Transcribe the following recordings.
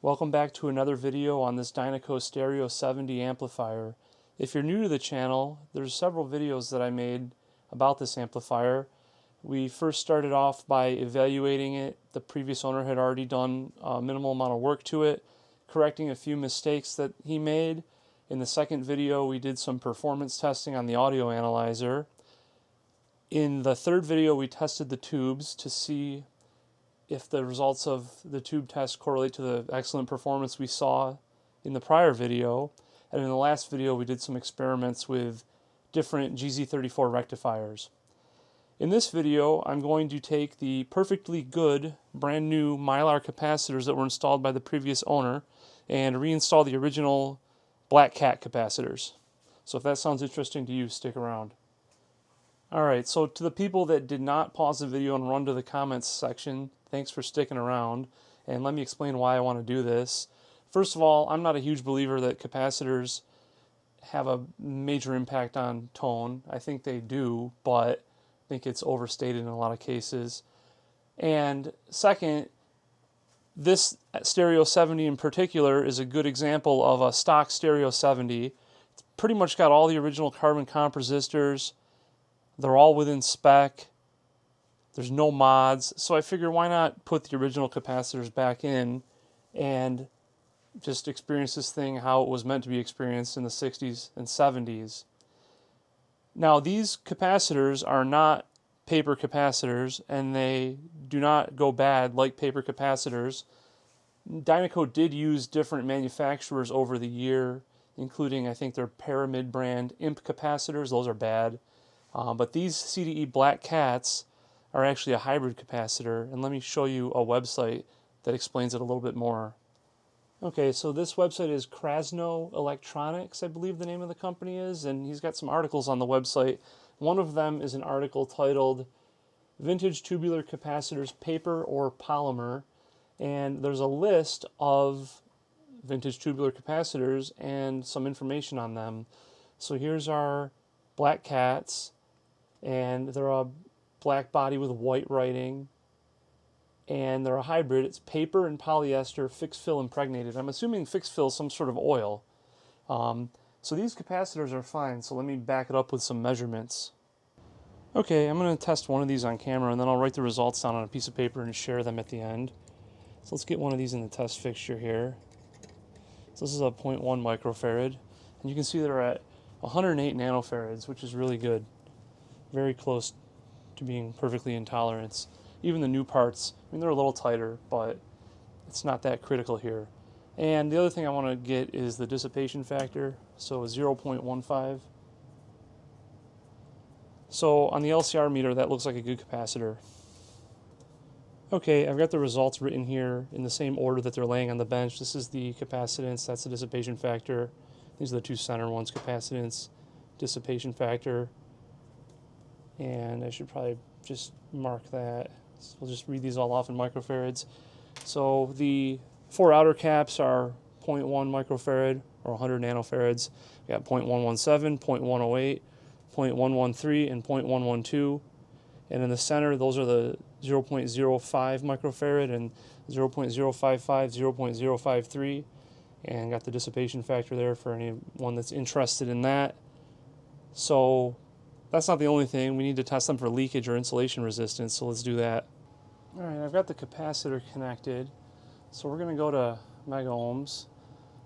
Welcome back to another video on this Dynaco Stereo 70 amplifier. If you're new to the channel, there's several videos that I made about this amplifier. We first started off by evaluating it. The previous owner had already done a minimal amount of work to it, correcting a few mistakes that he made. In the second video, we did some performance testing on the audio analyzer. In the third video, we tested the tubes to see if the results of the tube test correlate to the excellent performance we saw in the prior video. And in the last video, we did some experiments with different GZ34 rectifiers. In this video, I'm going to take the perfectly good, brand new Mylar capacitors that were installed by the previous owner and reinstall the original Black Cat capacitors. So if that sounds interesting to you, stick around. Alright, so to the people that did not pause the video and run to the comments section, thanks for sticking around, and let me explain why I want to do this. First of all, I'm not a huge believer that capacitors have a major impact on tone. I think they do, but I think it's overstated in a lot of cases. And second, this Stereo 70 in particular is a good example of a stock Stereo 70. It's pretty much got all the original carbon comp resistors. They're all within spec. There's no mods. So I figure why not put the original capacitors back in and just experience this thing how it was meant to be experienced in the 60s and 70s. Now these capacitors are not paper capacitors and they do not go bad like paper capacitors. Dynaco did use different manufacturers over the year, including I think their Pyramid brand imp capacitors. Those are bad. But these CDE Black Cats are actually a hybrid capacitor, and let me show you a website that explains it a little bit more. Okay, so this website is Krasno Electronics, I believe the name of the company is, and he's got some articles on the website. One of them is an article titled Vintage Tubular Capacitors, Paper or Polymer, and there's a list of vintage tubular capacitors and some information on them. So here's our Black Cats, and they're a black body with white writing, and they're a hybrid. It's paper and polyester, fixed fill impregnated. I'm assuming fixed fill is some sort of oil. So these capacitors are fine, so let me back it up with some measurements. Okay, I'm going to test one of these on camera, and then I'll write the results down on a piece of paper and share them at the end. So let's get one of these in the test fixture here. So this is a 0.1 microfarad, and you can see they're at 108 nanofarads, which is really good. Very close to being perfectly in tolerance. Even the new parts, I mean, they're a little tighter, but it's not that critical here. And the other thing I want to get is the dissipation factor, so 0.15. So on the LCR meter, that looks like a good capacitor. Okay, I've got the results written here in the same order that they're laying on the bench. This is the capacitance, that's the dissipation factor. These are the two center ones, capacitance, dissipation factor. And I should probably just mark that. So we'll just read these all off in microfarads. So the four outer caps are 0.1 microfarad or 100 nanofarads. We got 0.117, 0.108, 0.113, and 0.112. And in the center, those are the 0.05 microfarad and 0.055, 0.053. And got the dissipation factor there for anyone that's interested in that. So that's not the only thing. We need to test them for leakage or insulation resistance, so let's do that. Alright, I've got the capacitor connected. So we're going to go to mega ohms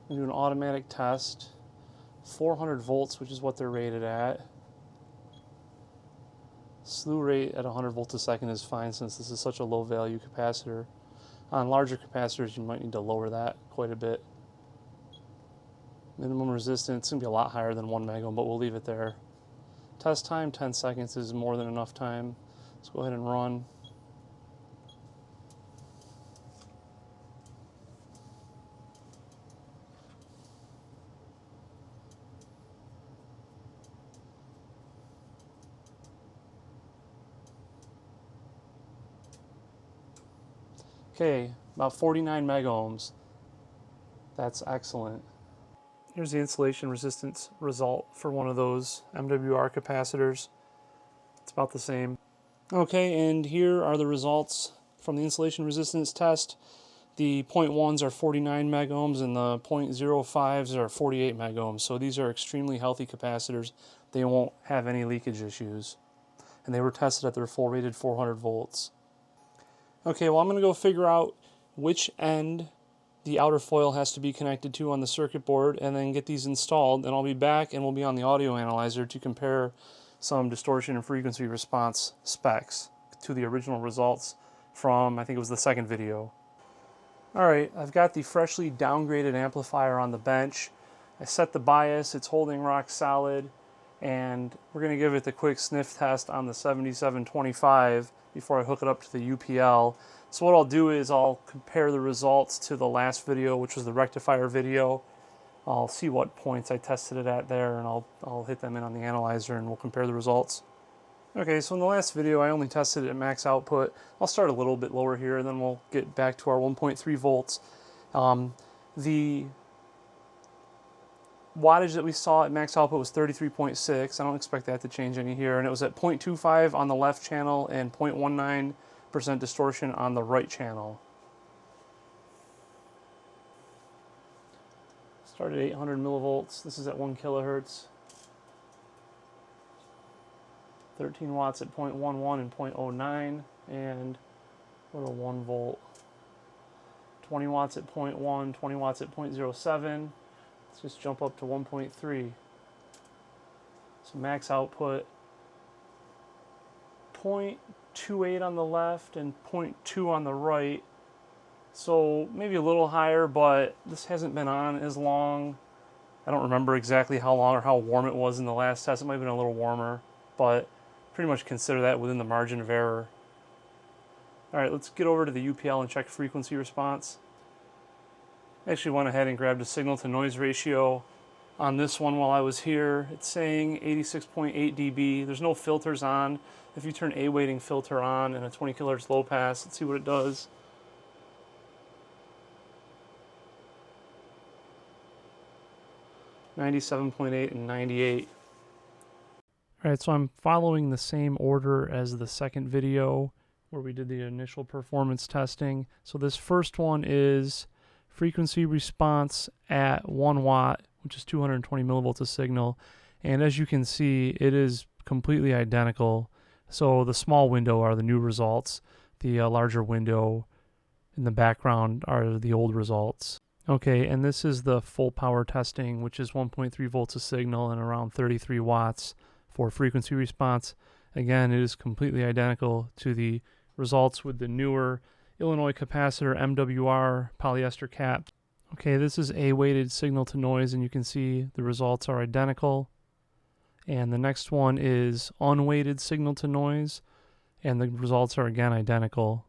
and do an automatic test. 400 volts, which is what they're rated at. Slew rate at 100 volts a second is fine since this is such a low value capacitor. On larger capacitors, you might need to lower that quite a bit. Minimum resistance is going to be a lot higher than 1 mega ohm, but we'll leave it there. Test time, 10 seconds is more than enough time. Let's go ahead and run. Okay, about 49 mega ohms. That's excellent. Here's the insulation resistance result for one of those MWR capacitors. It's about the same. Okay, and here are the results from the insulation resistance test. The 0.1s are 49 megohms and the 0.05s are 48 megohms. So these are extremely healthy capacitors. They won't have any leakage issues. And they were tested at their full rated 400 volts. Okay, well, I'm going to go figure out which end the outer foil has to be connected to on the circuit board and then get these installed, and I'll be back and we'll be on the audio analyzer to compare some distortion and frequency response specs to the original results from, I think it was the second video. Alright, I've got the freshly downgraded amplifier on the bench. I set the bias, it's holding rock solid, and we're going to give it the quick sniff test on the 7725 before I hook it up to the UPL. So what I'll do is I'll compare the results to the last video, which was the rectifier video. I'll see what points I tested it at there, and I'll hit them in on the analyzer and we'll compare the results. Okay, so in the last video I only tested it at max output. I'll start a little bit lower here and then we'll get back to our 1.3 volts. The wattage that we saw at max output was 33.6. I don't expect that to change any here. And it was at 0.25 on the left channel and 0.19% distortion on the right channel. Started at 800 millivolts. This is at 1 kilohertz. 13 watts at 0.11 and 0.09. And what a 1 volt. 20 watts at 0.1, 20 watts at 0.07. Let's just jump up to 1.3. So max output 0.28 on the left and 0.2 on the right. So maybe a little higher, but this hasn't been on as long. I don't remember exactly how long or how warm it was in the last test. It might have been a little warmer, but pretty much consider that within the margin of error. Alright, let's get over to the UPL and check frequency response. I actually went ahead and grabbed a signal to noise ratio on this one while I was here. It's saying 86.8 dB. There's no filters on. If you turn A weighting filter on and a 20 kHz low pass, let's see what it does. $97.8 and 98. Alright, so I'm following the same order as the second video where we did the initial performance testing. So this first one is frequency response at 1 watt, which is 220 millivolts a signal. And as you can see, it is completely identical. So the small window are the new results. The larger window in the background are the old results. Okay, and this is the full power testing, which is 1.3 volts a signal and around 33 watts for frequency response. Again, it is completely identical to the results with the newer Illinois capacitor MWR polyester cap. Okay, this is a weighted signal to noise, and you can see the results are identical. And the next one is unweighted signal to noise, and the results are again identical.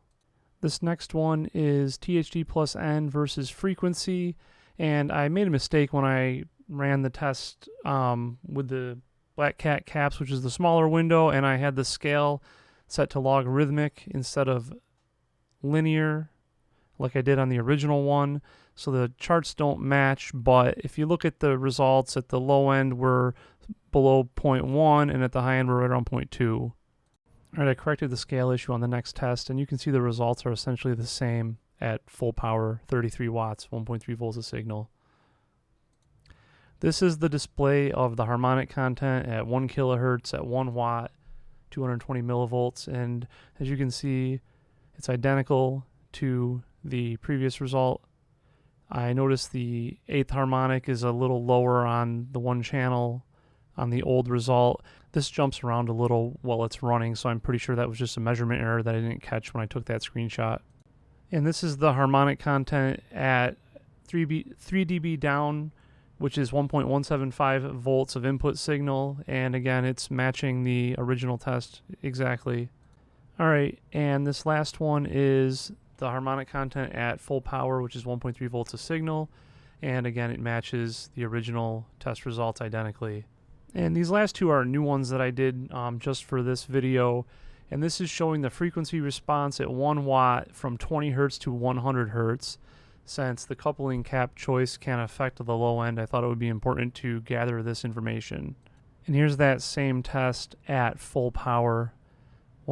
This next one is THD plus N versus frequency, and I made a mistake when I ran the test with the Black Cat caps, which is the smaller window, and I had the scale set to logarithmic instead of linear like I did on the original one. So the charts don't match, but if you look at the results, at the low end we're below 0.1 and at the high end we're right around 0.2. Alright, I corrected the scale issue on the next test, and you can see the results are essentially the same at full power, 33 watts, 1.3 volts a signal. This is the display of the harmonic content at 1 kilohertz at 1 watt, 220 millivolts, and as you can see, it's identical to the previous result. I noticed the 8th harmonic is a little lower on the one channel on the old result. This jumps around a little while it's running, so I'm pretty sure that was just a measurement error that I didn't catch when I took that screenshot. And this is the harmonic content at 3 dB down, which is 1.175 volts of input signal, and again it's matching the original test exactly. Alright, and this last one is the harmonic content at full power, which is 1.3 volts a signal, and again it matches the original test results identically. And these last two are new ones that I did just for this video, and this is showing the frequency response at 1 watt from 20 Hertz to 100 Hertz. Since the coupling cap choice can affect the low end, I thought it would be important to gather this information. And here's that same test at full power,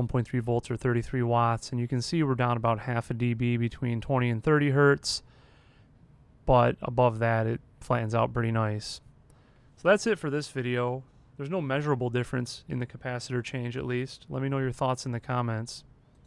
1.3 volts or 33 watts, and you can see we're down about half a dB between 20 and 30 hertz, but above that it flattens out pretty nice. So that's it for this video. There's no measurable difference in the capacitor change, at least. Let me know your thoughts in the comments.